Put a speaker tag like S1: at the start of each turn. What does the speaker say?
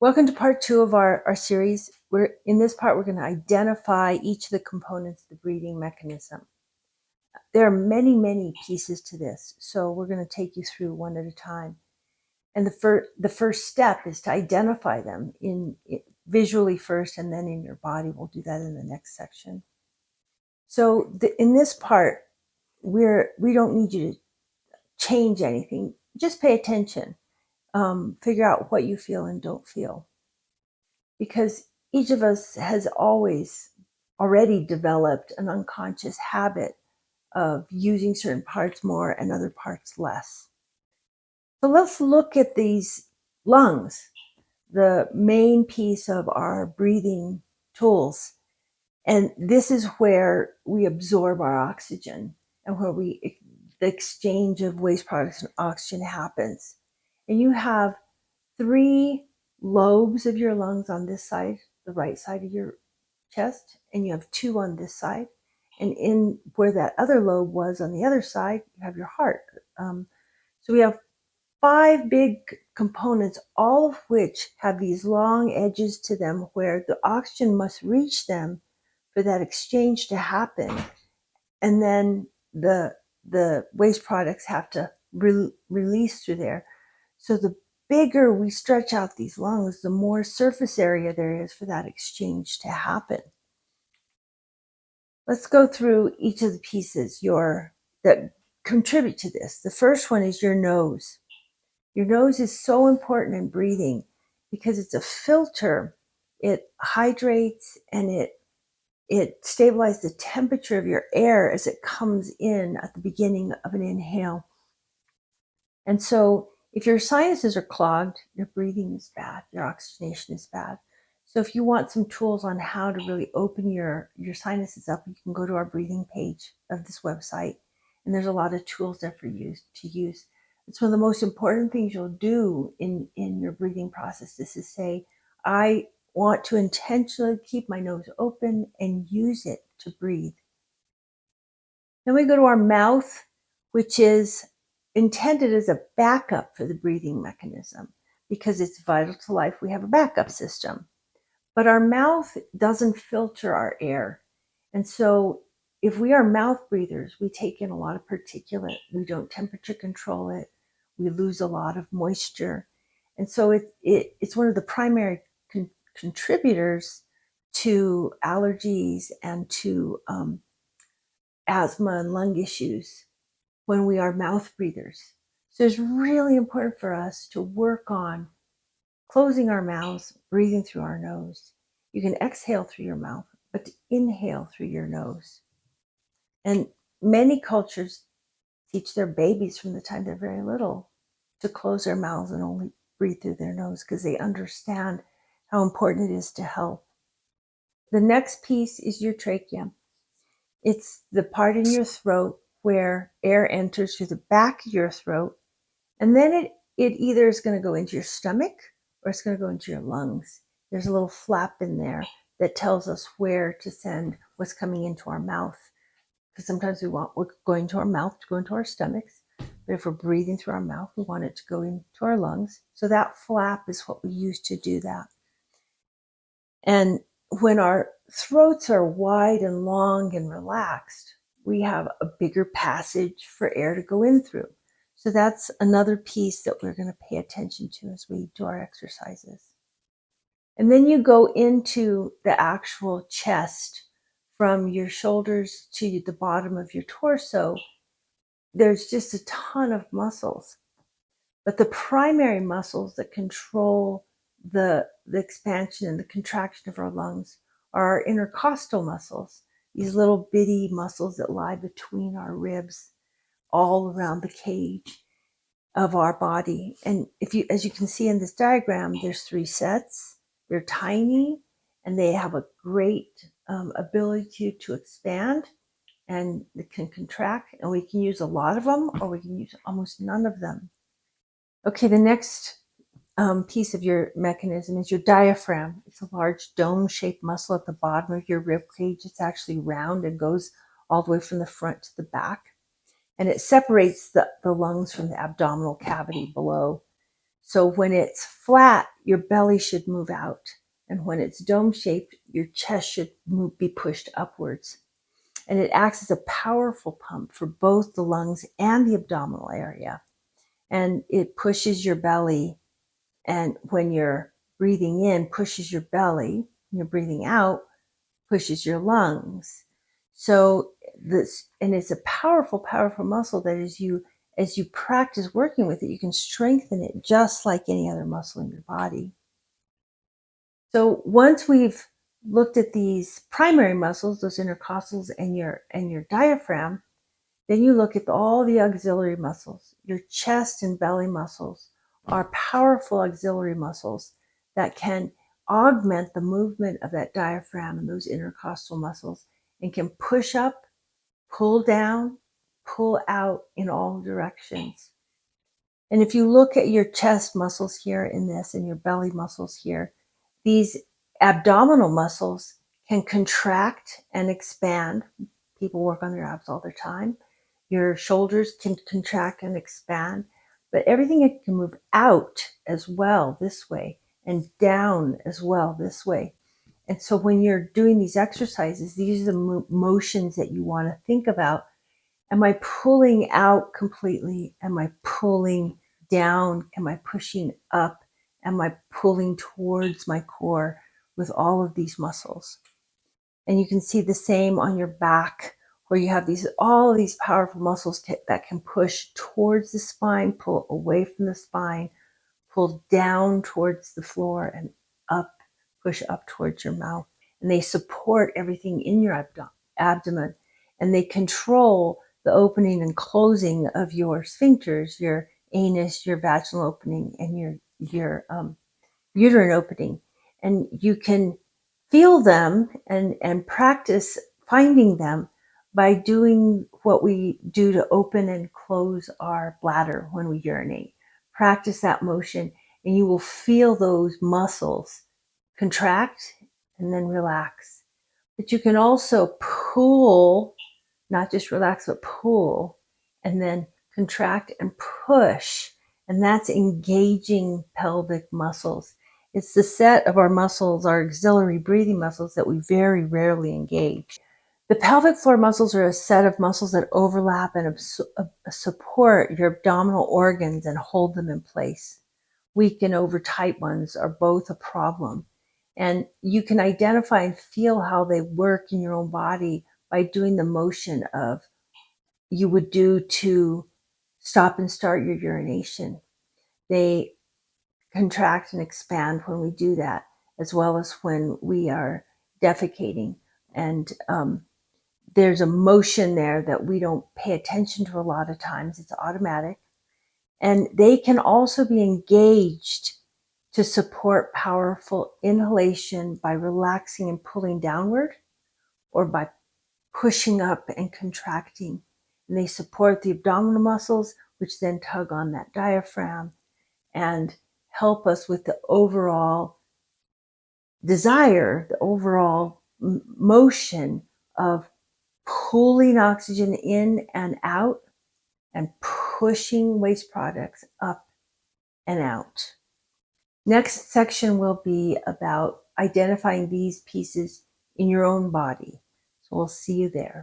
S1: Welcome to part 2 of our series. In this part, we're going to identify each of the components of the breathing mechanism. There are many, many pieces to this, so we're going to take you through one at a time. And the first step is to identify them visually first, and then in your body. We'll do that in the next section. So in this part, we don't need you to change anything. Just pay attention. Figure out what you feel and don't feel. Because each of us has already developed an unconscious habit of using certain parts more and other parts less. So let's look at these lungs, the main piece of our breathing tools. And this is where we absorb our oxygen and where the exchange of waste products and oxygen happens. And you have 3 lobes of your lungs on this side, the right side of your chest, and you have 2 on this side. And in where that other lobe was on the other side, you have your heart. So we have 5 big components, all of which have these long edges to them where the oxygen must reach them for that exchange to happen. And then the waste products have to release through there. So the bigger we stretch out these lungs, the more surface area there is for that exchange to happen. Let's go through each of the pieces that contribute to this. The first one is your nose. Your nose is so important in breathing because it's a filter. It hydrates and it stabilizes the temperature of your air as it comes in at the beginning of an inhale. And so if your sinuses are clogged, your breathing is bad, your oxygenation is bad. So if you want some tools on how to really open your sinuses up, you can go to our breathing page of this website. And there's a lot of tools there for you to use. It's one of the most important things you'll do in your breathing process is to say, I want to intentionally keep my nose open and use it to breathe. Then we go to our mouth, which is intended as a backup for the breathing mechanism. Because it's vital to life, we have a backup system. But our mouth doesn't filter our air. And so if we are mouth breathers, we take in a lot of particulate. We don't temperature control it. We lose a lot of moisture. And so it's one of the primary contributors to allergies and to asthma and lung issues when we are mouth breathers. So it's really important for us to work on closing our mouths, breathing through our nose. You can exhale through your mouth, but to inhale through your nose. And many cultures teach their babies from the time they're very little to close their mouths and only breathe through their nose because they understand how important it is to health. The next piece is your trachea. It's the part in your throat where air enters through the back of your throat, and then it either is going to go into your stomach or it's going to go into your lungs. There's a little flap in there that tells us where to send what's coming into our mouth. Because sometimes we want what's going to our mouth to go into our stomachs, but if we're breathing through our mouth, we want it to go into our lungs. So that flap is what we use to do that. And when our throats are wide and long and relaxed, we have a bigger passage for air to go in through. So that's another piece that we're going to pay attention to as we do our exercises. And then you go into the actual chest from your shoulders to the bottom of your torso. There's just a ton of muscles. But the primary muscles that control the expansion and the contraction of our lungs are our intercostal muscles, these little bitty muscles that lie between our ribs, all around the cage of our body. And as you can see in this diagram, there's 3 sets. They're tiny and they have a great ability to expand, and they can contract, and we can use a lot of them or we can use almost none of them. Okay, the next piece of your mechanism is your diaphragm. It's a large dome-shaped muscle at the bottom of your rib cage. It's actually round and goes all the way from the front to the back. And it separates the lungs from the abdominal cavity below. So when it's flat, your belly should move out. And when it's dome shaped, your chest should be pushed upwards. And it acts as a powerful pump for both the lungs and the abdominal area. And it pushes your belly. And when you're breathing in, pushes your belly. When you're breathing out, pushes your lungs. So this, and it's a powerful, powerful muscle that as you practice working with it, you can strengthen it just like any other muscle in your body. So once we've looked at these primary muscles, those intercostals and your diaphragm, then you look at all the auxiliary muscles. Your chest and belly muscles are powerful auxiliary muscles that can augment the movement of that diaphragm and those intercostal muscles and can push up, pull down, pull out in all directions. And if you look at your chest muscles here in this and your belly muscles here, these abdominal muscles can contract and expand. People work on their abs all the time. Your shoulders can contract and expand, but everything can move out as well this way and down as well this way. And so when you're doing these exercises, these are the motions that you want to think about. Am I pulling out completely? Am I pulling down? Am I pushing up? Am I pulling towards my core with all of these muscles? And you can see the same on your back, where you have all of these powerful muscles that can push towards the spine, pull away from the spine, pull down towards the floor and up, push up towards your mouth. And they support everything in your abdomen, and they control the opening and closing of your sphincters, your anus, your vaginal opening, and your uterine opening. And you can feel them and practice finding them by doing what we do to open and close our bladder when we urinate. Practice that motion and you will feel those muscles contract and then relax. But you can also pull, not just relax, but pull and then contract and push. And that's engaging pelvic muscles. It's the set of our muscles, our auxiliary breathing muscles, that we very rarely engage. The pelvic floor muscles are a set of muscles that overlap and support your abdominal organs and hold them in place. Weak and over tight ones are both a problem. And you can identify and feel how they work in your own body by doing the motion of you would do to stop and start your urination. They contract and expand when we do that, as well as when we are defecating. And there's a motion there that we don't pay attention to a lot of times. It's automatic. And they can also be engaged to support powerful inhalation by relaxing and pulling downward, or by pushing up and contracting. And they support the abdominal muscles, which then tug on that diaphragm and help us with the overall desire, the overall motion of pulling oxygen in and out and pushing waste products up and out. Next section will be about identifying these pieces in your own body. So we'll see you there.